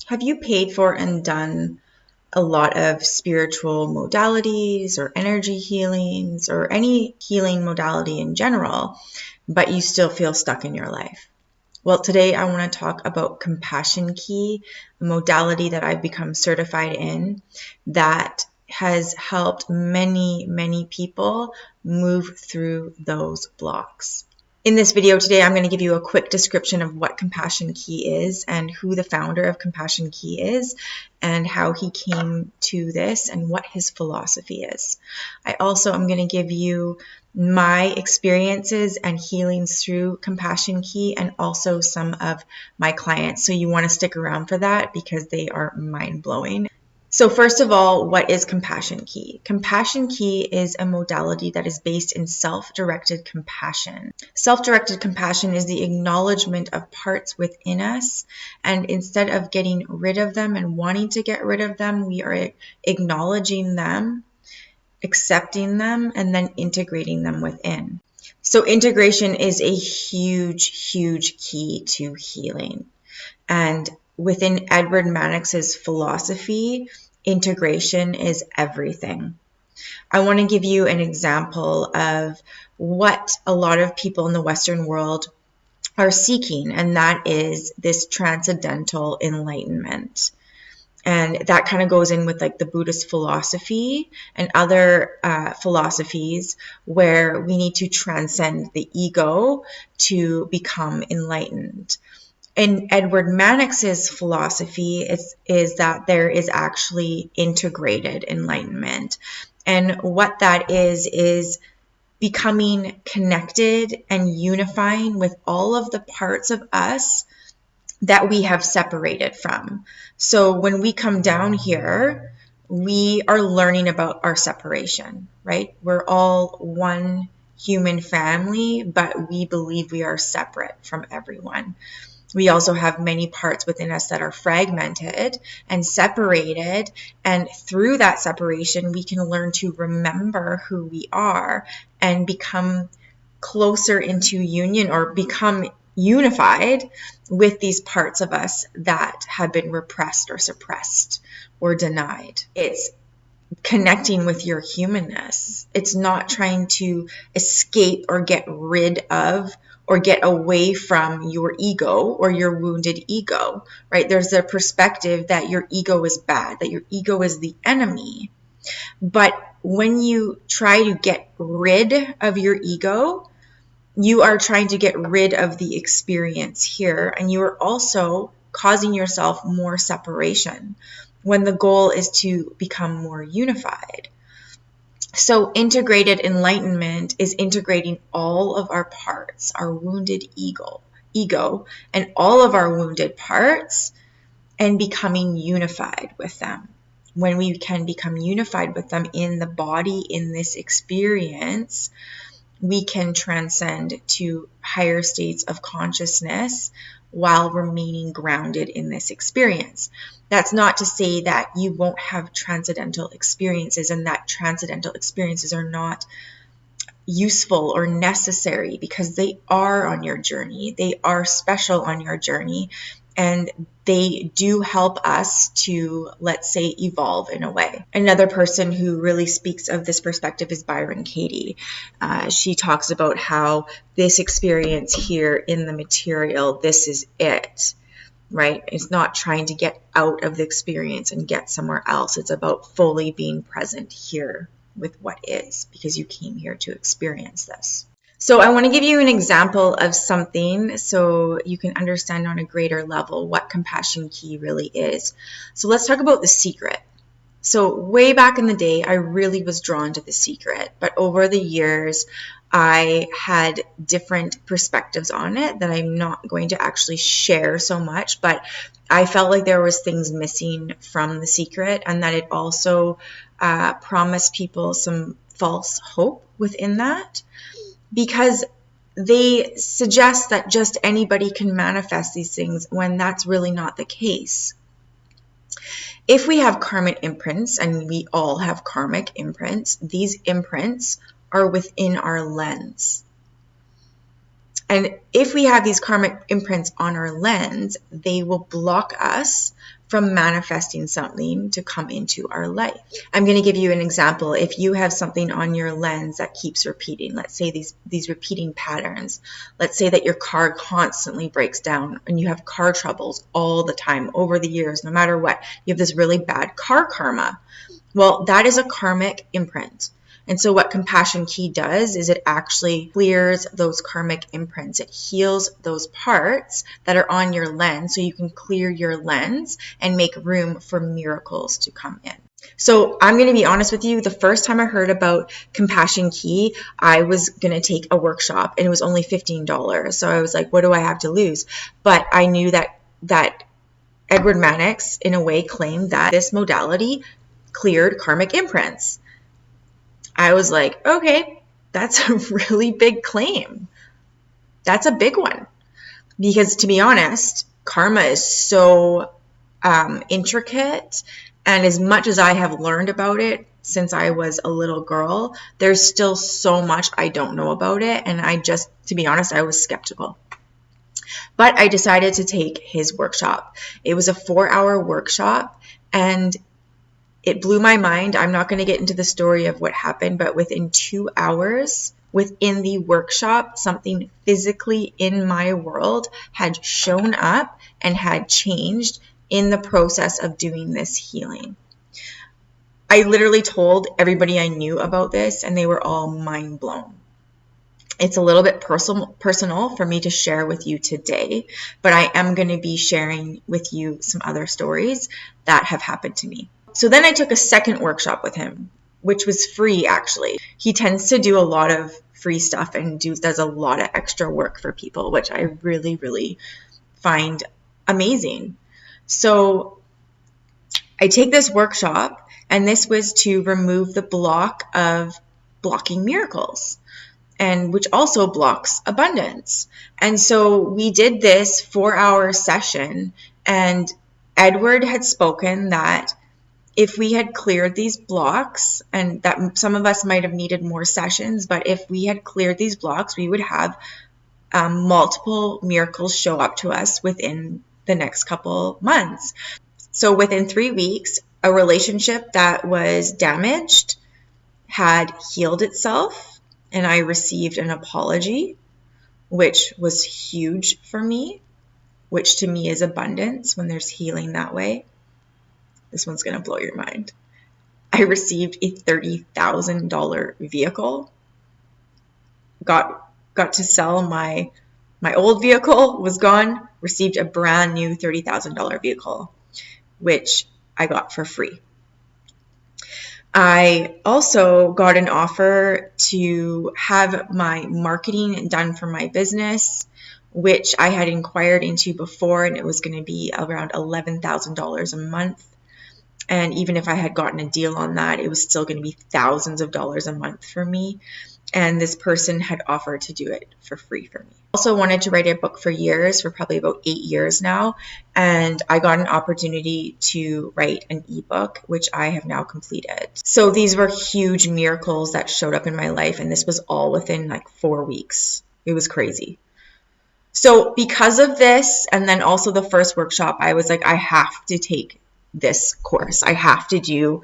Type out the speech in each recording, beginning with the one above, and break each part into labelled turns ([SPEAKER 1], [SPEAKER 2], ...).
[SPEAKER 1] Have you paid for and done a lot of spiritual modalities or energy healings or any healing modality in general, but you still feel stuck in your life? Well, today I want to talk about Compassion Key, a modality that I've become certified in that has helped many, many people move through those blocks. In this video today, I'm going to give you a quick description of what Compassion Key is and who the founder of Compassion Key is and how he came to this and what his philosophy is. I also am going to give you my experiences and healings through Compassion Key and also some of my clients. So you want to stick around for that because they are mind-blowing. So first of all, what is Compassion Key? Compassion Key is a modality that is based in self-directed compassion. Self-directed compassion is the acknowledgement of parts within us, and instead of getting rid of them and wanting to get rid of them, we are acknowledging them, accepting them, and then integrating them within. So integration is a huge, huge key to healing. And within Edward Mannix's philosophy, integration is everything. I want to give you an example of what a lot of people in the Western world are seeking, and that is this transcendental enlightenment. And that kind of goes in with like the Buddhist philosophy and other philosophies where we need to transcend the ego to become enlightened. In Edward Mannix's philosophy is that there is actually integrated enlightenment. And what that is becoming connected and unifying with all of the parts of us that we have separated from. So when we come down here, we are learning about our separation, right? We're all one human family, but we believe we are separate from everyone. We also have many parts within us that are fragmented and separated. And through that separation, we can learn to remember who we are and become closer into union or become unified with these parts of us that have been repressed or suppressed or denied. It's connecting with your humanness. It's not trying to escape or get rid of or get away from your ego or your wounded ego, right? There's a perspective that your ego is bad, that your ego is the enemy. But when you try to get rid of your ego, you are trying to get rid of the experience here, and you are also causing yourself more separation when the goal is to become more unified. So integrated enlightenment is integrating all of our parts, our wounded ego, and all of our wounded parts and becoming unified with them. When we can become unified with them in the body, in this experience, we can transcend to higher states of consciousness while remaining grounded in this experience. That's not to say that you won't have transcendental experiences and that transcendental experiences are not useful or necessary, because they are on your journey. They are special on your journey, and they do help us to, let's say, evolve in a way. Another person who really speaks of this perspective is Byron Katie. She talks about how this experience here in the material, this is it, right? It's not trying to get out of the experience and get somewhere else. It's about fully being present here with what is, because you came here to experience this. So I want to give you an example of something so you can understand on a greater level what Compassion Key really is. So let's talk about The Secret. So way back in the day, I really was drawn to The Secret, but over the years, I had different perspectives on it that I'm not going to actually share so much, but I felt like there was things missing from The Secret, and that it also promised people some false hope within that, because they suggest that just anybody can manifest these things when that's really not the case. If we have karmic imprints, and we all have karmic imprints, these imprints are within our lens. And if we have these karmic imprints on our lens, they will block us from manifesting something to come into our life. I'm going to give you an example. If you have something on your lens that keeps repeating, let's say these repeating patterns, let's say that your car constantly breaks down and you have car troubles all the time over the years, no matter what, you have this really bad car karma. Well, that is a karmic imprint. And so what Compassion Key does is it actually clears those karmic imprints. It heals those parts that are on your lens so you can clear your lens and make room for miracles to come in. So I'm going to be honest with you, the first time I heard about Compassion Key, I was going to take a workshop and it was only $15. So I was like, what do I have to lose? But I knew that Edward Mannix in a way claimed that this modality cleared karmic imprints. I was like, okay, that's a really big claim. That's a big one. Because to be honest, karma is so intricate. And as much as I have learned about it since I was a little girl, there's still so much I don't know about it. And to be honest, I was skeptical. But I decided to take his workshop. It was a 4-hour workshop and it blew my mind. I'm not going to get into the story of what happened, but within 2 hours, within the workshop, something physically in my world had shown up and had changed in the process of doing this healing. I literally told everybody I knew about this, and they were all mind blown. It's a little bit personal for me to share with you today, but I am going to be sharing with you some other stories that have happened to me. So then I took a second workshop with him, which was free actually. He tends to do a lot of free stuff and does a lot of extra work for people, which I really, really find amazing. So I take this workshop, and this was to remove the block of blocking miracles, and which also blocks abundance. And so we did this 4-hour session, and Edward had spoken that if we had cleared these blocks, and that some of us might have needed more sessions, but if we had cleared these blocks, we would have multiple miracles show up to us within the next couple months. So within 3 weeks, a relationship that was damaged had healed itself, and I received an apology, which was huge for me, which to me is abundance when there's healing that way. This one's going to blow your mind. I received a $30,000 vehicle. Got to sell my old vehicle, was gone, received a brand new $30,000 vehicle, which I got for free. I also got an offer to have my marketing done for my business, which I had inquired into before, and it was going to be around $11,000 a month. And even if I had gotten a deal on that, it was still going to be thousands of dollars a month for me. And this person had offered to do it for free for me. Also wanted to write a book for years, for probably about 8 years now. And I got an opportunity to write an ebook, which I have now completed. So these were huge miracles that showed up in my life. And this was all within like 4 weeks. It was crazy. So because of this, and then also the first workshop, I was like, I have to take this course. I have to do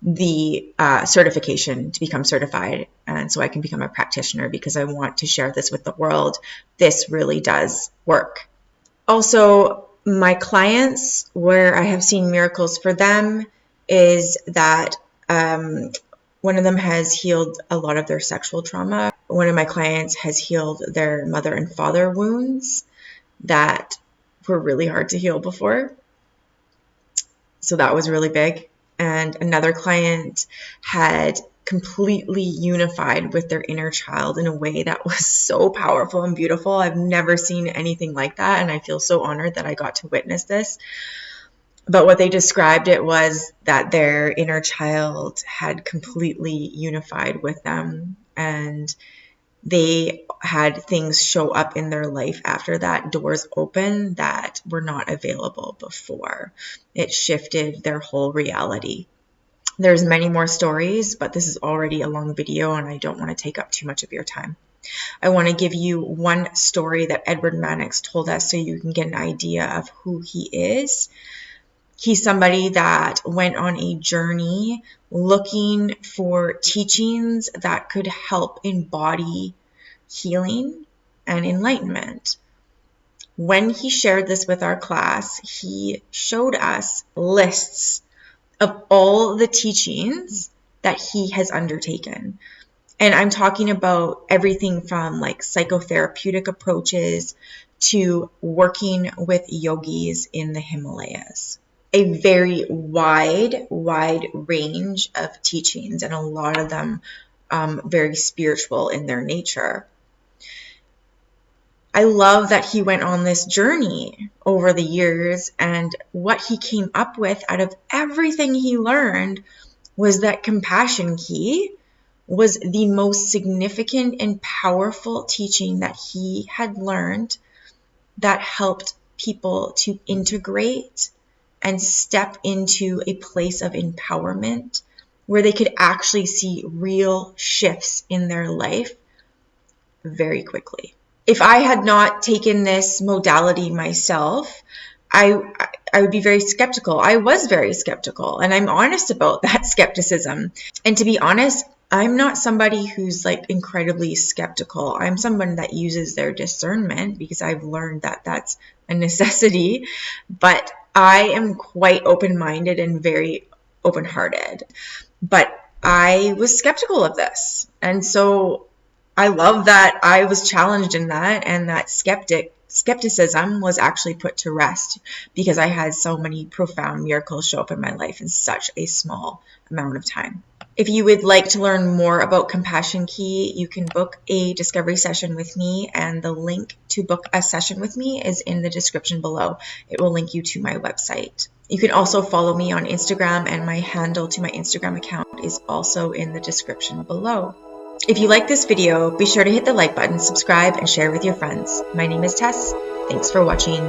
[SPEAKER 1] the certification to become certified, and so I can become a practitioner, because I want to share this with the world. This really does work. Also, my clients, where I have seen miracles for them, is that one of them has healed a lot of their sexual trauma. One of my clients has healed their mother and father wounds that were really hard to heal before. So that was really big. And another client had completely unified with their inner child in a way that was so powerful and beautiful. I've never seen anything like that, and I feel so honored that I got to witness this. But what they described it was that their inner child had completely unified with them, and they had things show up in their life after that, doors open that were not available before. It shifted their whole reality. There's many more stories, but this is already a long video and I don't want to take up too much of your time. I want to give you one story that Edward Mannix told us so you can get an idea of who he is. He's somebody that went on a journey looking for teachings that could help embody healing and enlightenment. When he shared this with our class, he showed us lists of all the teachings that he has undertaken. And I'm talking about everything from like psychotherapeutic approaches to working with yogis in the Himalayas. A very wide range of teachings, and a lot of them very spiritual in their nature. I love that he went on this journey over the years, and what he came up with out of everything he learned was that Compassion Key was the most significant and powerful teaching that he had learned that helped people to integrate and step into a place of empowerment where they could actually see real shifts in their life very quickly. If I had not taken this modality myself, I would be very skeptical. I was very skeptical, and I'm honest about that skepticism. And to be honest, I'm not somebody who's like incredibly skeptical. I'm someone that uses their discernment because I've learned that that's a necessity. But I am quite open-minded and very open-hearted. But I was skeptical of this. And so I love that I was challenged in that, and that skepticism was actually put to rest because I had so many profound miracles show up in my life in such a small amount of time. If you would like to learn more about Compassion Key, you can book a discovery session with me, and the link to book a session with me is in the description below. It will link you to my website. You can also follow me on Instagram, and my handle to my Instagram account is also in the description below. If you like this video, be sure to hit the like button, subscribe, and share with your friends. My name is Tess. Thanks for watching.